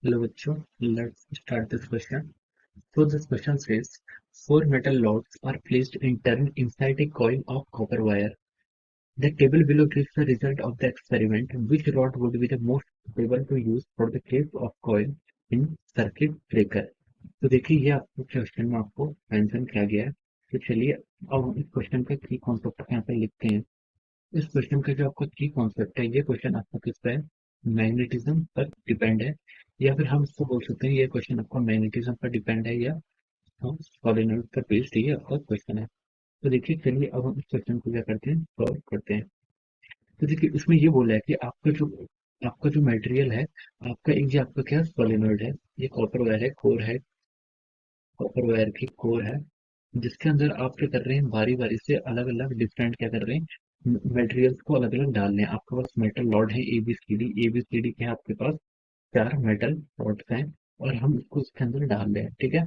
Hello, Vachu. Let's start this question. So this question says, four metal rods are placed in turn inside a coil of copper wire. The table below gives the result of the experiment. Which rod would be the most suitable to use for the case of coil in circuit breaker? तो देखिए ये आपको question में आपको mention किया गया है। तो चलिए अब हम इस क्वेश्चन का की कॉन्सेप्ट यहाँ पे लिखते हैं। इस क्वेश्चन का जो आपका की कॉन्सेप्ट है, ये क्वेश्चन आपका किस पे है? मैग्नेटिज्म पर डिपेंड है, या फिर हम इसको बोल सकते हैं ये क्वेश्चन आपका मैग्नेटिज्म पर डिपेंड है, या हम सोलेनोइड पर बेस्ड ये आपका क्वेश्चन है। तो देखिए चलिए अब हम इस क्वेश्चन को क्या करते हैं, सॉल्व करते हैं। तो देखिए इसमें ये बोला है कि आपका जो मटेरियल है, आपका एक जो आपका क्या सोलेनोइड है, ये कॉपर वायर है, कोर है, कॉपर वायर की कोर है, जिसके अंदर आप क्या कर रहे हैं, बारी बारी से अलग अलग डिफरेंट क्या कर रहे हैं, मटेरियल्स को अलग अलग डाल रहे हैं। आपके पास मेटल रॉड है ए बी सी डी के आपके पास चार मेटल रॉड्स हैं, और हम इसको इसके अंदर डाल रहे हैं, ठीक है।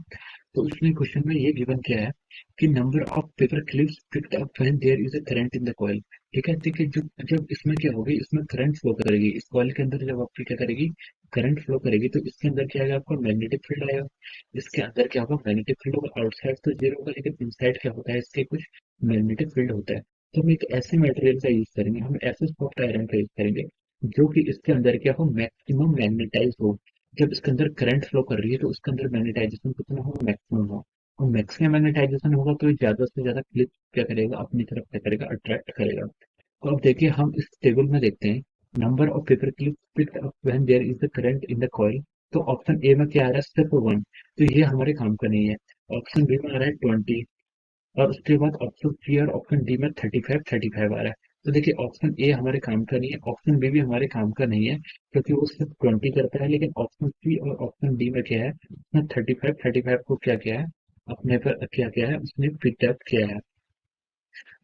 तो उसमें क्वेश्चन में ये गिवन क्या है कि number of paper clips picked up when there is a current in the coil. ठीक है, देखिए जब जब इसमें क्या होगी, इसमें करंट फ्लो करेगी, इस कॉइल के अंदर जब आपकी क्या करेगी, करंट फ्लो करेगी, तो इसके अंदर क्या आएगा, आपका मैग्नेटिक फील्ड आएगा। इसके अंदर क्या होगा, मैग्नेटिक फील्ड होगा। आउटसाइड तो जीरो होगा, लेकिन इनसाइड क्या होता है, इसके कुछ मैग्नेटिक फील्ड होता है। तो हम एक ऐसे मटेरियल का यूज करेंगे, हम ऐसे सॉफ्ट आयरन का यूज करेंगे जो कि इसके अंदर क्या हो, मैक्सिमम मैग्नेटाइज हो। जब इसके अंदर करंट फ्लो कर रही है तो उसके अंदर मैग्नेटाइजेशन कितना हो, मैक्सिमम हो। और मैक्सिमम मैग्नेटाइजेशन होगा तो ये ज्यादा से ज्यादा क्लिप क्या करेगा, अपनी तरफ क्या करेगा, अट्रैक्ट करेगा। तो अब देखिए हम इस टेबल में देखते हैं, number of paper clip picked up when there is the current in the coil. तो ऑप्शन ए में क्या आ रहा है, सिर्फ वन, तो ये हमारे काम का नहीं है। ऑप्शन बी में आ रहा है 20, और उसके बाद ऑप्शन सी और ऑप्शन डी में 35 आ रहा है। तो देखिए ऑप्शन ए हमारे काम का नहीं है, ऑप्शन बी भी हमारे काम का नहीं है, क्योंकि वो सिर्फ 20 करता है। लेकिन ऑप्शन सी और ऑप्शन डी में क्या है, उसने 35 को क्या किया है, अपने पर क्या किया है, उसने पिक अप किया है।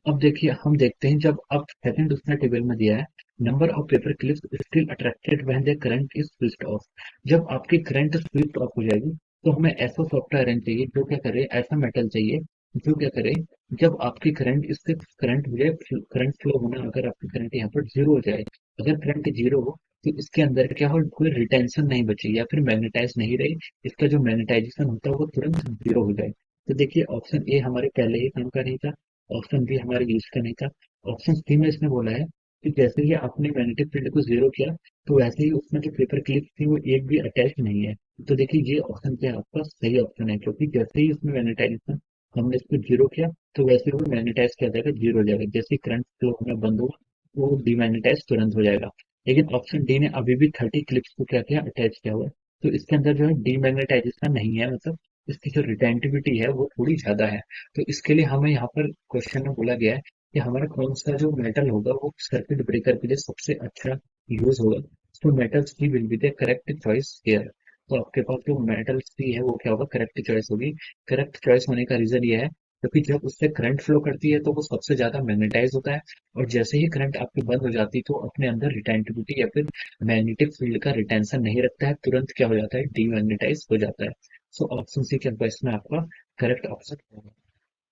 अब देखिए हम देखते हैं, जब अब सेकंड उसने टेबल में दिया है, number of paper clips still attracted when the current is switched off. जब आपकी करंट स्विच ऑफ हो जाएगी, तो हमें ऐसा सॉफ्टवेयर आयरन चाहिए जो क्या करे, ऐसा मेटल चाहिए जो क्या करे, जब आपकी करंट इससे करंट हो जाए, करंट फ्लो होना, अगर आपकी करंट यहाँ पर जीरो हो जाए, अगर करंट जीरो हो, तो इसके अंदर क्या हो, कोई रिटेंशन नहीं बची या फिर मैग्नेटाइज नहीं रही, इसका जो मैग्नेटाइजेशन होता है वो तुरंत जीरो हो जाए। तो देखिए ऑप्शन ए हमारे पहले ही काम का नहीं था, ऑप्शन बी हमारे यूज का नहीं था। ऑप्शन सी में इसने बोला है कि जैसे ही आपने मैग्नेटिक फील्ड को जीरो किया, तो वैसे ही उसमें जो पेपर क्लिप थी वो एक भी अटैच नहीं है। तो देखिए ये ऑप्शन क्या है, आपका सही ऑप्शन है, क्योंकि जैसे ही उसमें मैग्नेटाइजेशन हमने इसको जीरो किया, तो वैसे ही वो मैग्नेटाइज किया जाएगा, जीरो हो जाएगा। जैसे ही करंट फ्लो होना बंद होगा, वो डीमैग्नेटाइज तुरंत हो जाएगा। लेकिन ऑप्शन डी ने अभी भी 30 क्लिप्स को क्या किया, अटैच किया हुआ है। तो इसके अंदर जो है डीमैग्नेटाइजेशन नहीं है, मतलब इसकी जो रिटेंटिविटी है वो थोड़ी ज्यादा है। तो इसके लिए हमें यहाँ पर क्वेश्चन में बोला गया है कि हमारा कौन सा जो मेटल होगा वो सर्किट ब्रेकर के लिए सबसे अच्छा यूज होगा। तो metal C will be the correct choice here. तो आपके पास जो मेटल सी है वो क्या होगा, करेक्ट चॉइस होगी। करेक्ट चॉइस होने का रीजन ये है क्योंकि जब उससे करंट फ्लो करती है तो वो सबसे ज्यादा मैग्नेटाइज होता है, और जैसे ही करंट आपकी बंद हो जाती है तो अपने अंदर रिटेंटिविटी या फिर मैग्नेटिक फील्ड का रिटेंशन नहीं रखता है, तुरंत क्या हो जाता है, डीमैग्नेटाइज हो जाता है। सो ऑप्शन सी के इसमें आपका करेक्ट ऑप्शन होगा।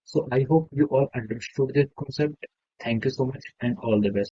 So I hope you all understood this concept. Thank you so much and all the best.